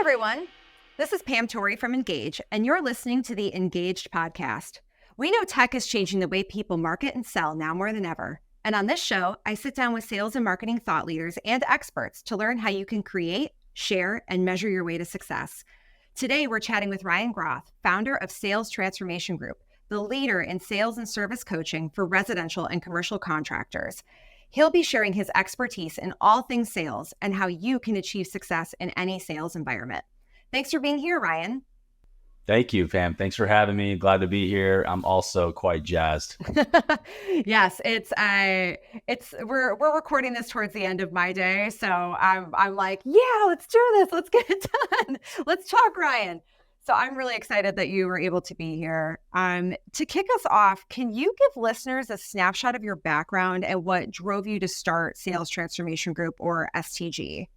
everyone. This is Pam Torrey from Engage, and you're listening to the Engaged podcast. We know tech is changing the way people market and sell now more than ever. And on this show, I sit down with sales and marketing thought leaders and experts to learn how you can create, share, and measure your way to success. Today, we're chatting with Ryan Groth, founder of Sales Transformation Group, the leader in sales and service coaching for residential and commercial contractors. He'll be sharing his expertise in all things sales and how you can achieve success in any sales environment. Thanks for being here, Ryan. Thank you, Pam. Thanks for having me. Glad to be here. I'm also quite jazzed. Yes, we're recording this towards the end of my day, so I'm like, yeah, let's do this. Let's get it done. Let's talk, Ryan. So I'm really excited that you were able to be here. To kick us off, can you give listeners a snapshot of your background and what drove you to start Sales Transformation Group, or STG?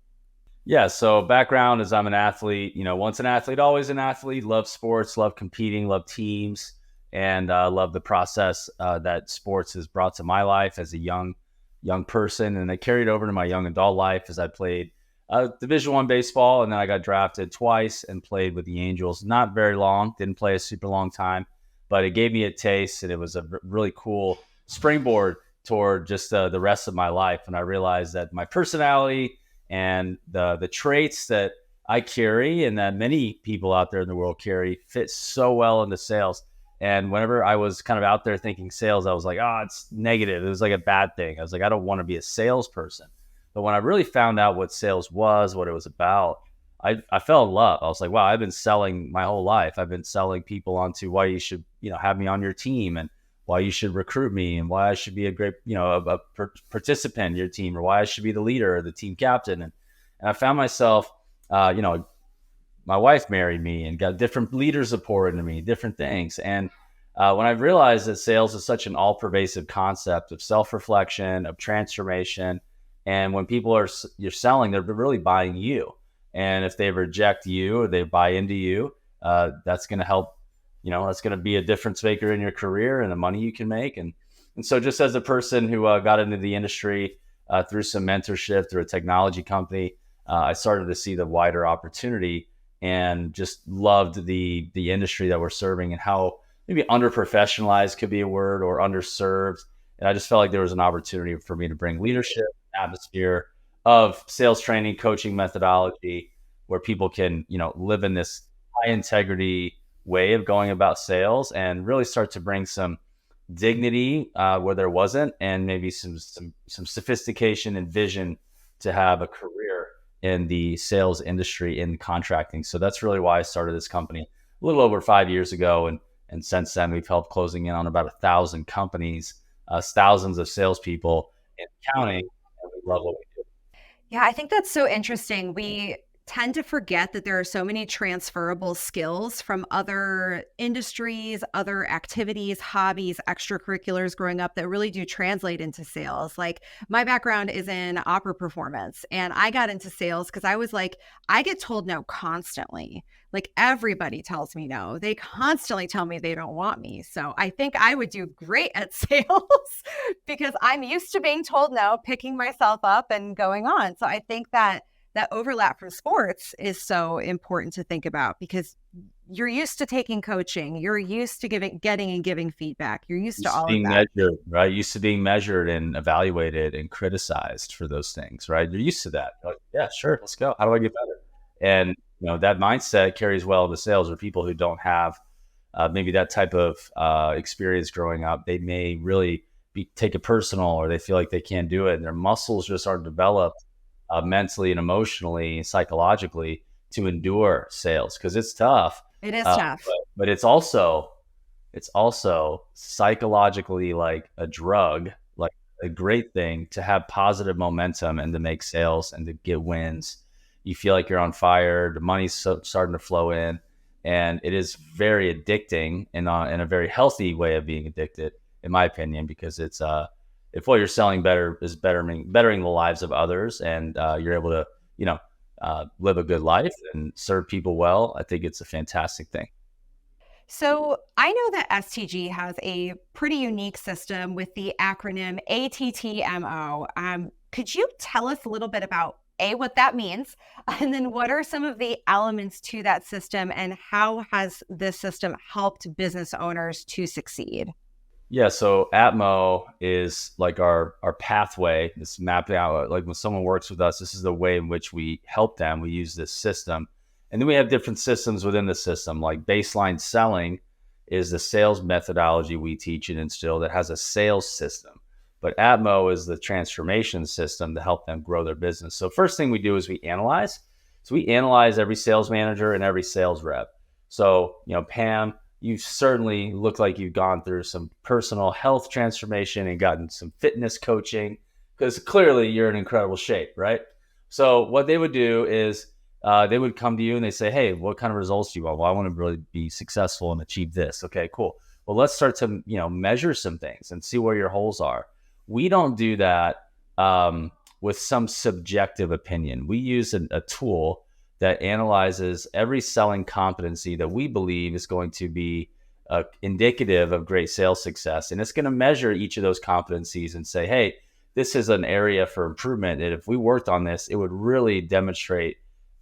Yeah, so background is I'm an athlete, once an athlete, always an athlete, love sports, love competing, love teams, and love the process that sports has brought to my life as a young person. And I carried over to my young adult life as I played Division I baseball, and then I got drafted twice and played with the Angels. Not very long, didn't play a super long time, but it gave me a taste, and it was a really cool springboard toward just the rest of my life. And I realized that my personality and the traits that I carry and that many people out there in the world carry fit so well into sales. And whenever I was kind of out there thinking sales, I was like, it's negative. It was like a bad thing. I was like, I don't want to be a salesperson. But when I really found out what sales was, what it was about, I fell in love. I was like, wow, I've been selling my whole life. I've been selling people onto why you should, have me on your team, and why you should recruit me, and why I should be a great, a participant in your team, or why I should be the leader or the team captain. And I found myself, my wife married me and got different leaders reporting to me, different things. And when I realized that sales is such an all-pervasive concept of self-reflection, of transformation, and when people you're selling, they're really buying you. And if they reject you or they buy into you, that's going to help. That's going to be a difference maker in your career and the money you can make. And so just as a person who got into the industry through some mentorship, through a technology company, I started to see the wider opportunity and just loved the industry that we're serving, and how maybe underprofessionalized could be a word, or underserved. And I just felt like there was an opportunity for me to bring leadership, atmosphere of sales training, coaching methodology, where people can, live in this high integrity way of going about sales and really start to bring some dignity where there wasn't, and maybe some sophistication and vision to have a career in the sales industry in contracting. So that's really why I started this company a little over 5 years ago. And since then, we've helped closing in on about 1,000 companies, thousands of salespeople and counting. And we love what we do. Yeah, I think that's so interesting. We tend to forget that there are so many transferable skills from other industries, other activities, hobbies, extracurriculars growing up that really do translate into sales. Like, my background is in opera performance, and I got into sales because I was like, I get told no constantly. Like, everybody tells me no. They constantly tell me they don't want me. So I think I would do great at sales because I'm used to being told no, picking myself up and going on. So I think that overlap from sports is so important to think about, because you're used to taking coaching, you're used to getting and giving feedback, you're used to all of that. Measured, right? Used to being measured and evaluated and criticized for those things, right? You're used to that. Like, yeah, sure, let's go. How do I get better? And that mindset carries well into sales, or people who don't have maybe that type of experience growing up. They may really take it personal, or they feel like they can't do it, and their muscles just aren't developed mentally and emotionally and psychologically to endure sales, because it's tough. It is tough, but it's also psychologically like a drug, like a great thing to have positive momentum and to make sales and to get wins. You feel like you're on fire. The money's starting to flow in, and it is very addicting, and in a very healthy way of being addicted, in my opinion, because it's if what you're selling better is bettering the lives of others, and you're able to, live a good life and serve people well, I think it's a fantastic thing. So I know that STG has a pretty unique system with the acronym ATTMO. Could you tell us a little bit about what that means, and then what are some of the elements to that system, and how has this system helped business owners to succeed? Yeah, so Atmo is like our pathway. It's mapped out. Like when someone works with us, this is the way in which we help them. We use this system, and then we have different systems within the system. Like baseline selling is the sales methodology we teach and instill that has a sales system. But Atmo is the transformation system to help them grow their business. So first thing we do is we analyze. So we analyze every sales manager and every sales rep. So Pam, you certainly look like you've gone through some personal health transformation and gotten some fitness coaching, because clearly you're in incredible shape, right? So what they would do is they would come to you and they say, hey, what kind of results do you want? Well, I want to really be successful and achieve this. Okay, cool. Well, let's start to measure some things and see where your holes are. We don't do that with some subjective opinion. We use a tool that analyzes every selling competency that we believe is going to be indicative of great sales success. And it's going to measure each of those competencies and say, hey, this is an area for improvement. And if we worked on this, it would really demonstrate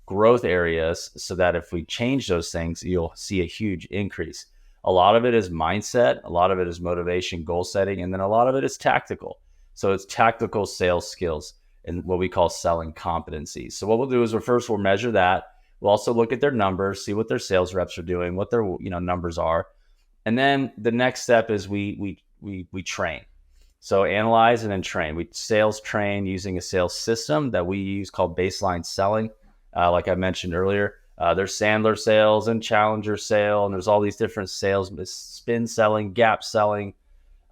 growth areas so that if we change those things, you'll see a huge increase. A lot of it is mindset. A lot of it is motivation, goal setting. And then a lot of it is tactical. So it's tactical sales skills and what we call selling competencies. So what we'll do is we'll measure that. We'll also look at their numbers, see what their sales reps are doing, what their numbers are. And then the next step is we train. So analyze and then train. We sales train using a sales system that we use called baseline selling. Like I mentioned earlier, there's Sandler sales and Challenger sale, and there's all these different sales, spin selling, gap selling.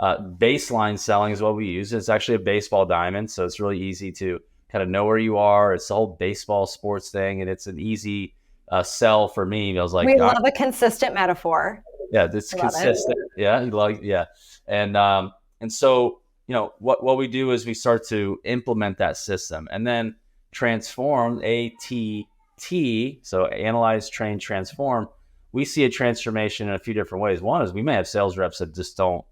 Baseline selling is what we use. It's actually a baseball diamond, so it's really easy to kind of know where you are. It's the whole baseball sports thing, and it's an easy sell for me. I was like, we love a consistent metaphor. Yeah, it's consistent. Yeah. And so what we do is we start to implement that system and then transform, ATT. So analyze, train, transform. We see a transformation in a few different ways. One is we may have sales reps that just don't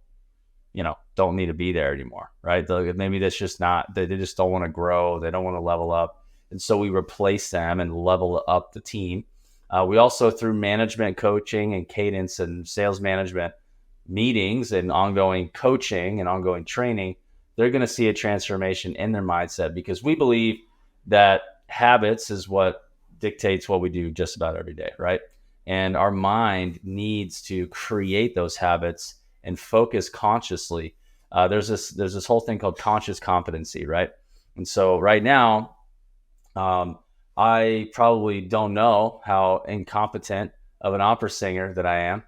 need to be there anymore, right? Maybe that's just not, they just don't want to grow. They don't want to level up. And so we replace them and level up the team. We also, through management coaching and cadence and sales management meetings and ongoing coaching and ongoing training, they're going to see a transformation in their mindset, because we believe that habits is what dictates what we do just about every day, right? And our mind needs to create those habits and focus consciously. There's this whole thing called conscious competency, right? And so right now, I probably don't know how incompetent of an opera singer that I am.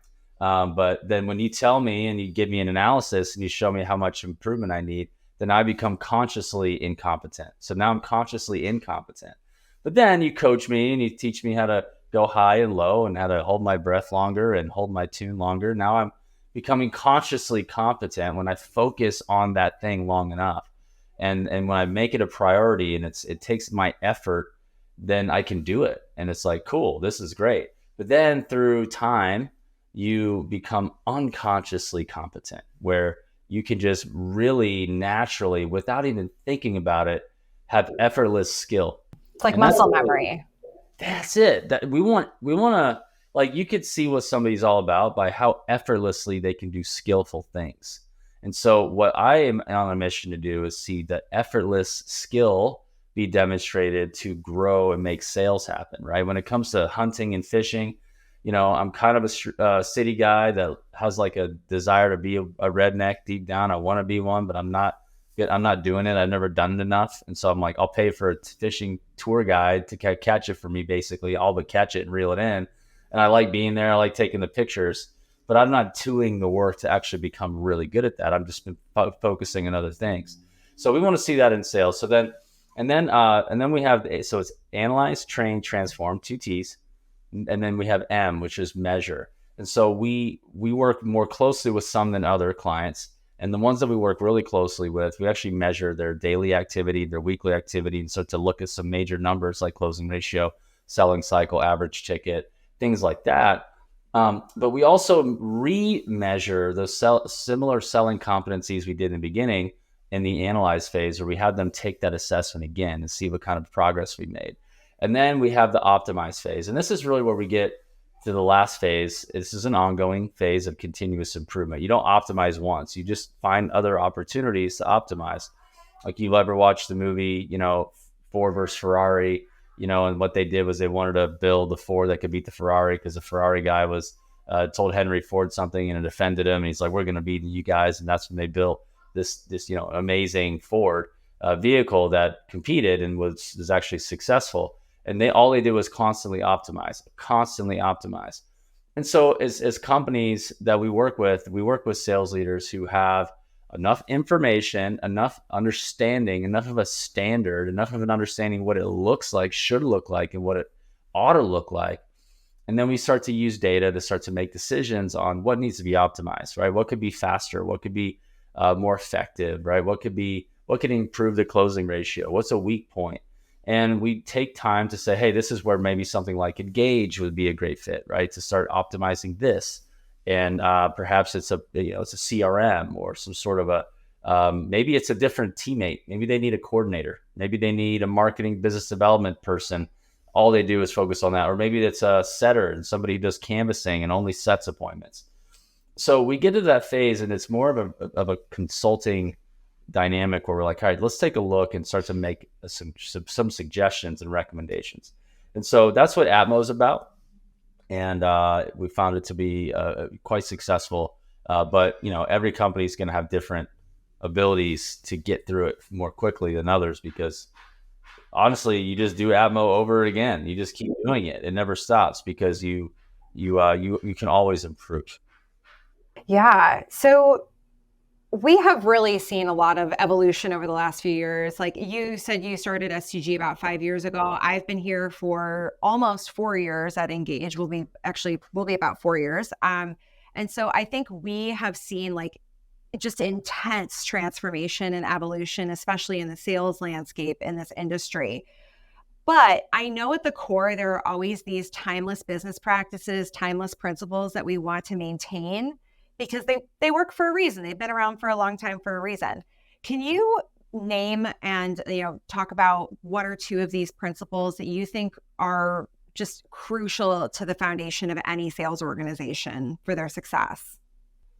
But then when you tell me and you give me an analysis and you show me how much improvement I need, then I become consciously incompetent. So now I'm consciously incompetent. But then you coach me and you teach me how to go high and low and how to hold my breath longer and hold my tune longer. Now I'm becoming consciously competent when I focus on that thing long enough. And when I make it a priority and it takes my effort, then I can do it. And it's like, cool, this is great. But then through time, you become unconsciously competent, where you can just really naturally, without even thinking about it, have effortless skill. It's like muscle memory. That's it. That we want to, like, you could see what somebody's all about by how effortlessly they can do skillful things. And so what I am on a mission to do is see the effortless skill be demonstrated to grow and make sales happen, right? When it comes to hunting and fishing, I'm kind of a city guy that has like a desire to be a redneck deep down. I want to be one, but I'm not doing it. I've never done it enough. And so I'm like, I'll pay for a fishing tour guide to catch it for me, basically, all but catch it and reel it in. And I like being there. I like taking the pictures, but I'm not doing the work to actually become really good at that. I've just been focusing on other things. So we want to see that in sales. So then we have, so it's analyze, train, transform, 2 T's. And then we have M, which is measure. And so we work more closely with some than other clients. And the ones that we work really closely with, we actually measure their daily activity, their weekly activity, and start to look at some major numbers like closing ratio, selling cycle, average ticket, things like that. But we also re-measure those similar selling competencies we did in the beginning in the analyze phase, where we have them take that assessment again and see what kind of progress we made. And then we have the optimize phase. And this is really where we get to the last phase. This is an ongoing phase of continuous improvement. You don't optimize once, you just find other opportunities to optimize. Like, you ever watch the movie, Ford versus Ferrari, and what they did was they wanted to build a Ford that could beat the Ferrari, because the Ferrari guy was told Henry Ford something and it offended him. And he's like, we're going to beat you guys. And that's when they built this amazing Ford vehicle that competed and was actually successful. And all they did was constantly optimize. And so as companies that we work with sales leaders who have enough information, enough understanding, enough of a standard, enough of an understanding what it looks like, should look like, and what it ought to look like. And then we start to use data to start to make decisions on what needs to be optimized, right? What could be faster? What could be more effective, right? What could improve the closing ratio? What's a weak point? And we take time to say, hey, this is where maybe something like Engage would be a great fit, right? To start optimizing this. And perhaps it's a CRM or some sort of maybe it's a different teammate. Maybe they need a coordinator. Maybe they need a marketing business development person. All they do is focus on that. Or maybe it's a setter and somebody who does canvassing and only sets appointments. So we get to that phase, and it's more of a consulting dynamic where we're like, all right, let's take a look and start to make some suggestions and recommendations. And so that's what Atmo is about. And we found it to be quite successful. But every company is going to have different abilities to get through it more quickly than others, because honestly, you just do Atmo over again. You just keep doing it. It never stops, because you can always improve. Yeah. So we have really seen a lot of evolution over the last few years. Like you said, you started STG about 5 years ago. I've been here for almost 4 years at Engage. We'll be about 4 years. And so I think we have seen like just intense transformation and evolution, especially in the sales landscape in this industry. But I know at the core, there are always these timeless business practices, timeless principles that we want to maintain, because they work for a reason. They've been around for a long time for a reason. Can you name and talk about one or two of these principles that you think are just crucial to the foundation of any sales organization for their success?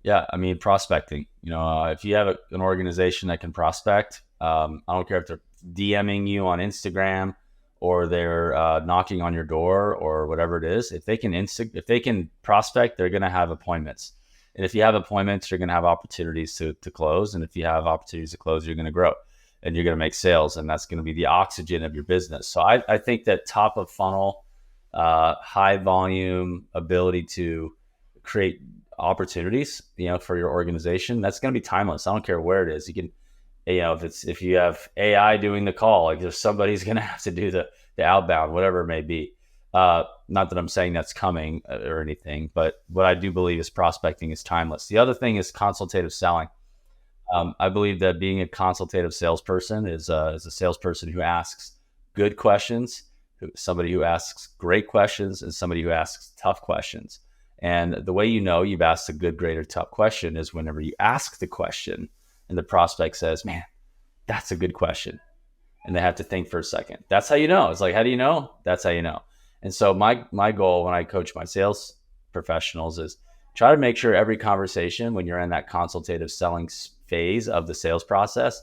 Yeah, I mean, prospecting. If you have an organization that can prospect, I don't care if they're DMing you on Instagram or they're knocking on your door or whatever it is. If they can prospect, they're going to have appointments. And if you have appointments, you're going to have opportunities to close. And if you have opportunities to close, you're going to grow and you're going to make sales. And that's going to be the oxygen of your business. So I think that top of funnel, high volume ability to create opportunities, for your organization, that's going to be timeless. I don't care where it is. You can, if you have AI doing the call, like there's somebody's going to have to do the outbound, whatever it may be. Not that I'm saying that's coming or anything, but what I do believe is prospecting is timeless. The other thing is consultative selling. I believe that being a consultative salesperson is a salesperson who asks good questions, somebody who asks great questions, and somebody who asks tough questions. And the way you've asked a good, great, or tough question is whenever you ask the question and the prospect says, man, that's a good question. And they have to think for a second. That's how you know. It's like, how do you know? That's how you know. And so my goal when I coach my sales professionals is try to make sure every conversation, when you're in that consultative selling phase of the sales process,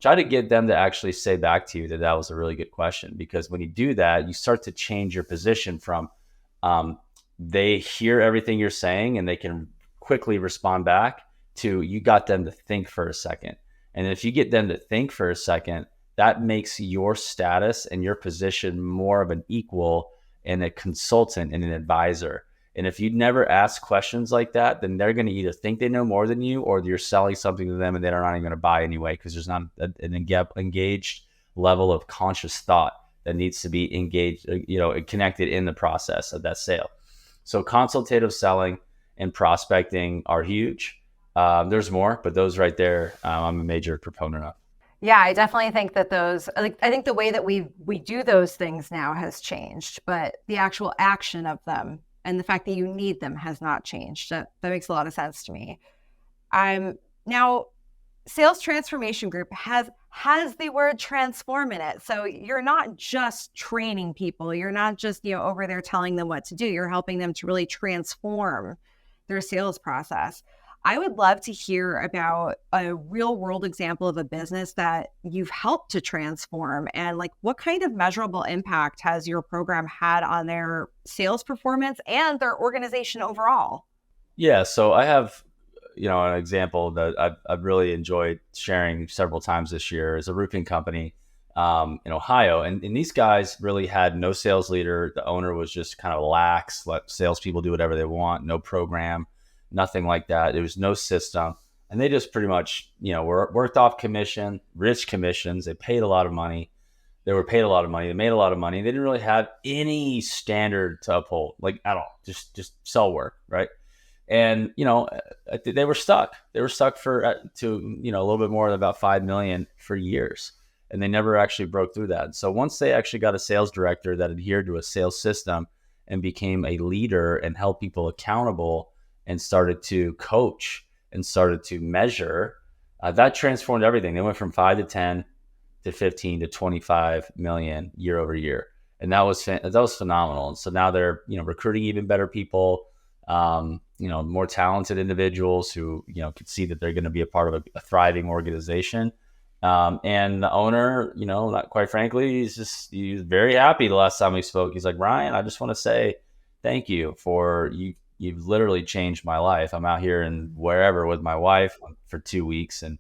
try to get them to actually say back to you that was a really good question. Because when you do that, you start to change your position from they hear everything you're saying and they can quickly respond back to you got them to think for a second. And if you get them to think for a second, that makes your status and your position more of an equal and a consultant and an advisor. And if you never ask questions like that, then they're going to either think they know more than you, or you're selling something to them and they're not even going to buy anyway, because there's not an engaged level of conscious thought that needs to be engaged, connected in the process of that sale. So consultative selling and prospecting are huge. There's more, but those right there, I'm a major proponent of. Yeah, I definitely think that I think the way that we do those things now has changed, but the actual action of them and the fact that you need them has not changed. That makes a lot of sense to me. Now, sales transformation group has the word transform in it. So you're not just training people. You're not just, over there telling them what to do. You're helping them to really transform their sales process. I would love to hear about a real world example of a business that you've helped to transform, and like what kind of measurable impact has your program had on their sales performance and their organization overall? Yeah, so I have, an example that I've really enjoyed sharing several times this year is a roofing company in Ohio. And these guys really had no sales leader. The owner was just kind of lax, let salespeople do whatever they want, no program, nothing like that. There was no system. And they just pretty much, worked off commission, rich commissions. They paid a lot of money. They were paid a lot of money. They made a lot of money. They didn't really have any standard to uphold, like at all. Just sell work, right? And they were stuck. They were stuck for to a little bit more than about 5 million for years, and they never actually broke through that. So once they actually got a sales director that adhered to a sales system and became a leader and held people accountable and started to coach and started to measure, that transformed everything. They went from 5 to 10 to 15 to 25 million year over year, and that was phenomenal. And so now they're recruiting even better people, more talented individuals who could see that they're going to be a part of a thriving organization. And the owner, not quite frankly, he's very happy. The last time we spoke, he's like, Ryan, I just want to say thank you for you. You've literally changed my life. I'm out here and wherever with my wife for 2 weeks and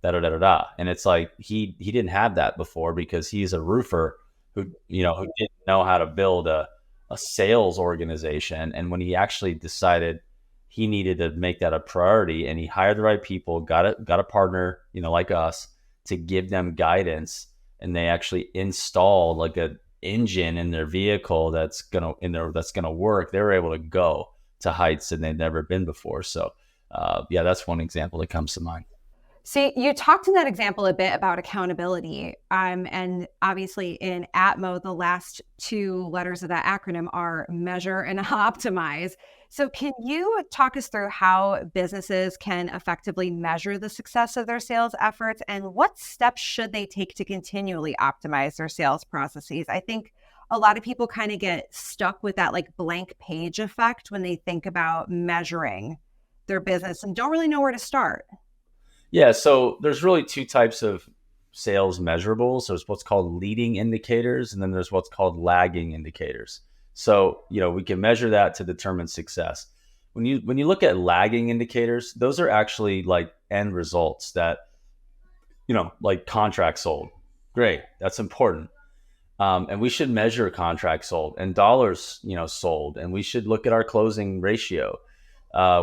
da da da da da. And it's like he didn't have that before because he's a roofer who didn't know how to build a sales organization. And when he actually decided he needed to make that a priority, and he hired the right people, got a partner, like us, to give them guidance, and they actually installed like a engine in their vehicle that's gonna work. They were able to go to heights that they'd never been before. So yeah, that's one example that comes to mind. See, you talked in that example a bit about accountability. And obviously in ATMO, the last two letters of that acronym are measure and optimize. So can you talk us through how businesses can effectively measure the success of their sales efforts, and what steps should they take to continually optimize their sales processes? I think a lot of people kind of get stuck with that like blank page effect when they think about measuring their business and don't really know where to start. Yeah, so there's really two types of sales measurables. There's what's called leading indicators, and then there's what's called lagging indicators. So, we can measure that to determine success. When you look at lagging indicators, those are actually like end results that, like contracts sold. Great, that's important. And we should measure contracts sold and dollars, sold, and we should look at our closing ratio.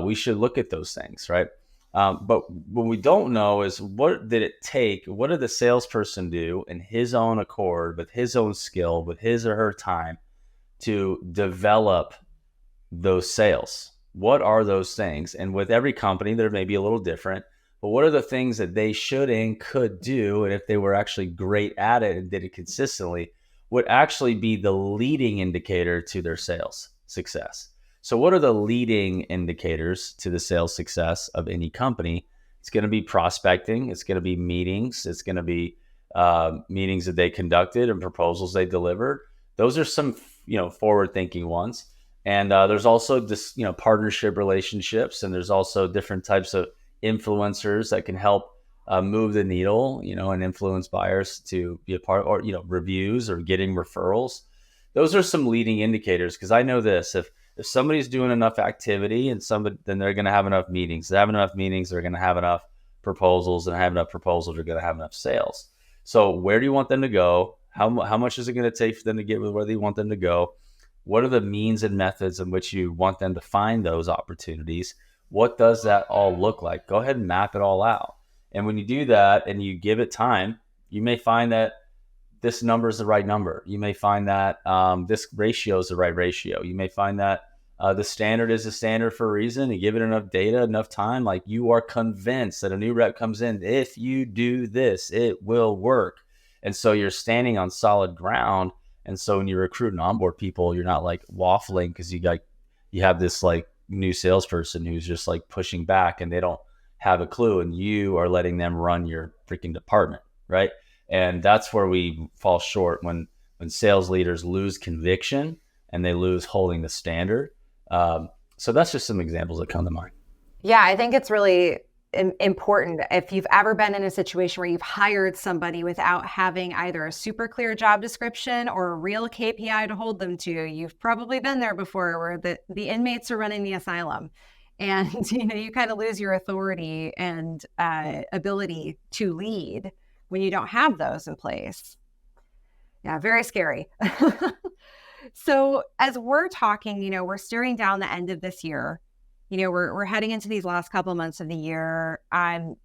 We should look at those things, right? But what we don't know is what did it take? What did the salesperson do in his own accord, with his own skill, with his or her time to develop those sales? What are those things? And with every company, there may be a little different, but what are the things that they should and could do? And if they were actually great at it and did it consistently, would actually be the leading indicator to their sales success. So what are the leading indicators to the sales success of any company? It's going to be prospecting. It's going to be meetings. It's going to be meetings that they conducted and proposals they delivered. Those are some, forward-thinking ones. And there's also this, partnership relationships, and there's also different types of influencers that can help move the needle, and influence buyers to be a part, or reviews or getting referrals. Those are some leading indicators, because I know this: if somebody's doing enough activity then they're going to have enough meetings. They have enough meetings, they're going to have enough proposals, and have enough proposals, they're going to have enough sales. So where do you want them to go? How much is it going to take for them to get where you want them to go? What are the means and methods in which you want them to find those opportunities? What does that all look like? Go ahead and map it all out. And when you do that and you give it time, you may find that this number is the right number. You may find that this ratio is the right ratio. You may find that the standard is a standard for a reason. You give it enough data, enough time, like you are convinced that a new rep comes in, if you do this, it will work. And so you're standing on solid ground. And so when you recruit and onboard people, you're not like waffling because you have this like new salesperson who's just like pushing back, and they don't have a clue, and you are letting them run your freaking department, right? And that's where we fall short when sales leaders lose conviction and they lose holding the standard. So that's just some examples that come to mind. Yeah, I think it's really important. If you've ever been in a situation where you've hired somebody without having either a super clear job description or a real KPI to hold them to, you've probably been there before, where the inmates are running the asylum, and you kind of lose your authority and ability to lead when you don't have those in place. Yeah, very scary. So as we're talking, we're staring down the end of this year. We're heading into these last couple of months of the year. I'm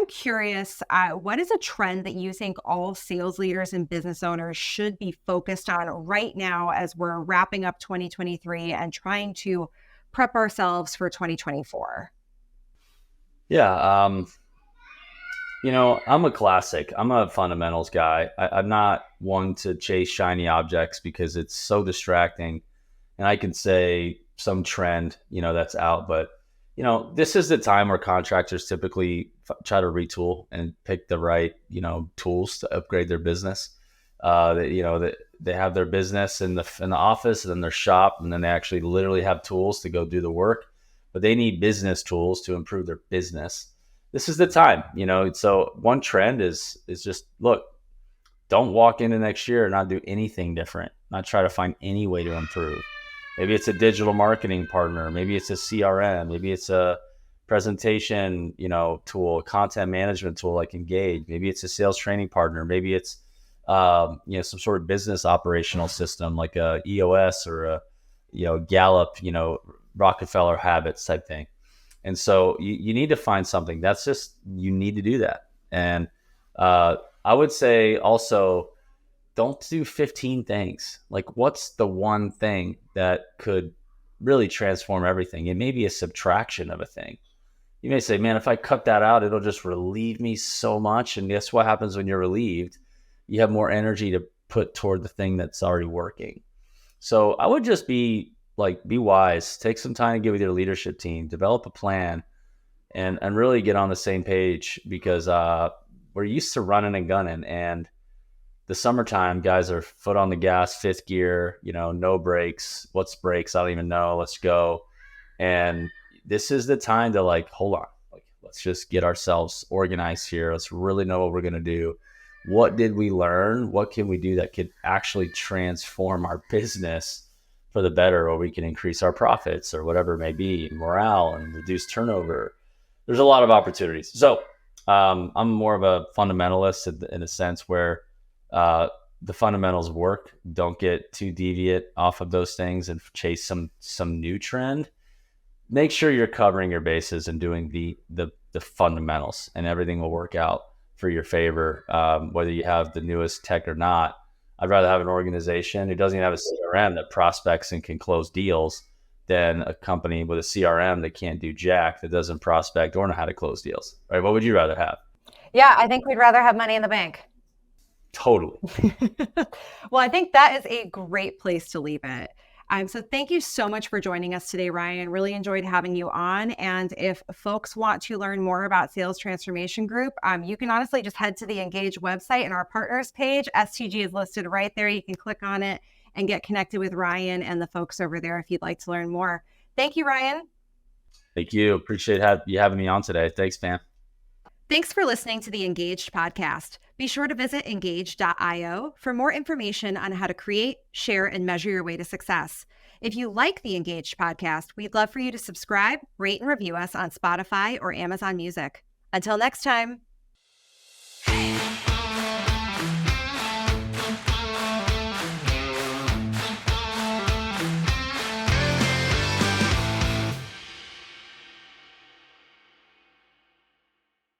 curious, what is a trend that you think all sales leaders and business owners should be focused on right now as we're wrapping up 2023 and trying to prep ourselves for 2024? Yeah. I'm a classic. I'm a fundamentals guy. I'm not one to chase shiny objects because it's so distracting. And I can say some trend, that's out. But, this is the time where contractors typically try to retool and pick the right, tools to upgrade their business. They have their business in the office and then their shop, and then they actually literally have tools to go do the work. But they need business tools to improve their business. This is the time, So one trend is just look, don't walk into next year and not do anything different, not try to find any way to improve. Maybe it's a digital marketing partner, maybe it's a CRM, maybe it's a presentation, tool, content management tool like Engage, maybe it's a sales training partner, maybe it's some sort of business operational system like a EOS or a Gallup, Rockefeller habits type thing. And so you need to find something. That's just, you need to do that. And I would say also, don't do 15 things. Like, what's the one thing that could really transform everything? It may be a subtraction of a thing. You may say, man, if I cut that out, it'll just relieve me so much. And guess what happens when you're relieved? You have more energy to put toward the thing that's already working. So I would just be wise, take some time to get with your leadership team, develop a plan, and really get on the same page, because we're used to running and gunning, and the summertime guys are foot on the gas, fifth gear, no brakes. What's brakes? I don't even know. Let's go. And this is the time to hold on, let's just get ourselves organized here. Let's really know what we're going to do. What did we learn? What can we do that could actually transform our business for the better, or we can increase our profits or whatever it may be, morale and reduce turnover. There's a lot of opportunities. So I'm more of a fundamentalist in a sense where the fundamentals work. Don't get too deviate off of those things and chase some new trend. Make sure you're covering your bases and doing the fundamentals, and everything will work out for your favor, whether you have the newest tech or not. I'd rather have an organization who doesn't even have a CRM that prospects and can close deals than a company with a CRM that can't do jack, that doesn't prospect or know how to close deals, right? What would you rather have? Yeah, I think we'd rather have money in the bank. Totally. Well, I think that is a great place to leave it. So thank you so much for joining us today, Ryan. Really enjoyed having you on. And if folks want to learn more about Sales Transformation Group, you can honestly just head to the Engage website and our partners page. STG is listed right there. You can click on it and get connected with Ryan and the folks over there if you'd like to learn more. Thank you, Ryan. Thank you. Appreciate you having me on today. Thanks, man. Thanks for listening to the Engaged podcast. Be sure to visit engaged.io for more information on how to create, share, and measure your way to success. If you like the Engaged podcast, we'd love for you to subscribe, rate, and review us on Spotify or Amazon Music. Until next time.